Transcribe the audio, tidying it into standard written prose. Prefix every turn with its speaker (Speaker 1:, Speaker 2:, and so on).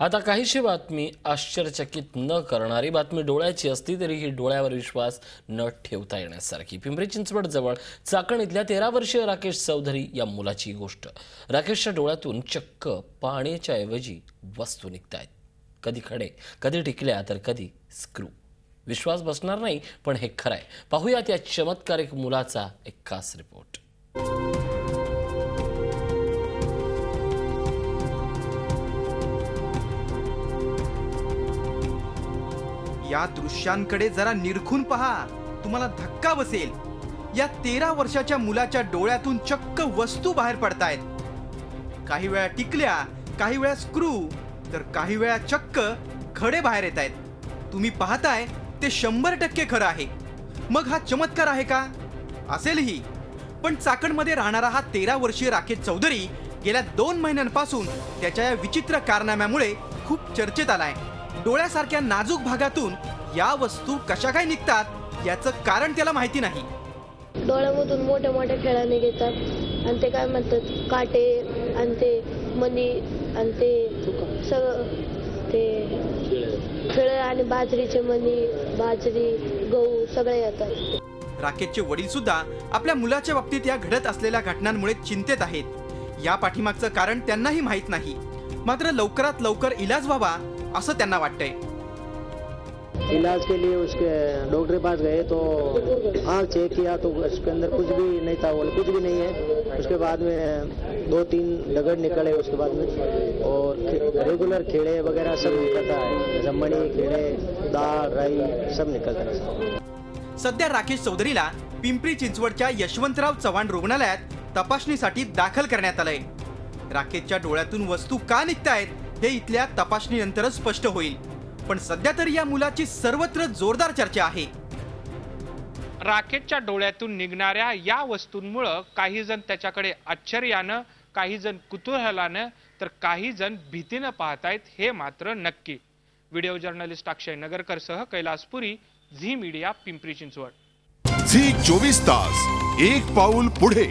Speaker 1: आता काहीशी बातमी आश्चर्यचकित न करणारी बातमी डोळ्याची असली तरी ही डोळ्यावर विश्वास न ठेवता येण्यासारखी। पिंपरी चिंचवड जवळ चाकण इथल्या 13 वर्षीय राकेश चौधरी या मुलाची गोष्ट। राकेशच्या डोळ्यातून चक्क पाण्याच्या ऐवजी वस्तू निघतायत, कधी खडे, कधी टिकल्या तर कधी स्क्रू। विश्वास बसणार नाही, पण हे खरंय। पाहूयात या चमत्कारिक मुलाचा एक खास रिपोर्ट।
Speaker 2: या दृश्यांकडे जरा निरखून पहा, तुम्हाला धक्का बसेल। या 13 वर्षाच्या मुलाच्या डोळ्यातून चक्क वस्तू बाहेर पडतायत। काही वेळा टिकल्या, काही वेळा स्क्रू, तर काही वेळा चक्क खडे बाहेर येत आहेत। तुम्ही पाहताय ते 100% खरं आहे। मग हा चमत्कार आहे का? असेलही, पण चाकणमध्ये राहणारा हा 13 वर्षीय राकेश चौधरी गेल्या 2 महिन्यांपासून त्याच्या या विचित्र कारनाम्यामुळे खूप चर्चेत आलाय। डोळ्यासारख्या नाजूक भागातून या वस्तू कशा काय निघतात याचं कारण त्याला माहिती नाही।
Speaker 3: डोळ्यामधून मोठ्या मोठ्या खेळा निघतात आणि ते काय म्हणतात काटे आणि ते मणी आणि ते सगळं ते खेळ आणि बाजरीचे मणी, बाजरी, गहू सगळे येतात।
Speaker 2: राकेशचे वडील सुद्धा आपल्या मुलाच्या बाबतीत या घडत असलेल्या घटनांमुळे चिंतेत आहेत। या पाठीमागचं कारण त्यांनाही माहीत नाही, मात्र लवकरात लवकर इलाज व्हावा असं त्यांना वाटतंय।
Speaker 4: इलाज के लिए उसके डॉक्टर के पास गए तो आँख चेक किया तो उसके अंदर कुछ भी नहीं था, बोले कुछ भी नहीं है। उसके बाद में 2-3 दगड़ निकले उसके बाद में, और रेगुलर खेड़े वगैरह सब निकलता है, जमनी खेड़े, दाल, राई सब निकलता है।
Speaker 2: सध्या राकेश चौधरीला पिंपरी चिंचवडच्या यशवंतराव चव्हाण रुग्णालयात तपासणीसाठी दाखल करण्यात आलंय। राकेशच्या डोळ्यातून वस्तू का निघतायत हे इथल्या तपासणीनंतरच स्पष्ट होईल, पण सध्या तरी या मुलाची सर्वत्र जोरदार चर्चा आहे।
Speaker 5: राकेशच्या डोळ्यातून निघणाऱ्या या वस्तूंमुळे काही जण त्याच्याकडे आश्चर्यानं, काही जण कुतूहलानं, तर काही जण भीतीनं पाहतायत हे मात्र नक्की। व्हिडिओ जर्नलिस्ट अक्षय नगरकरसह Kailaspuri, Zee media, Pimpri Chinchwad.
Speaker 6: Zee 24 तास, एक पाऊल पुढे।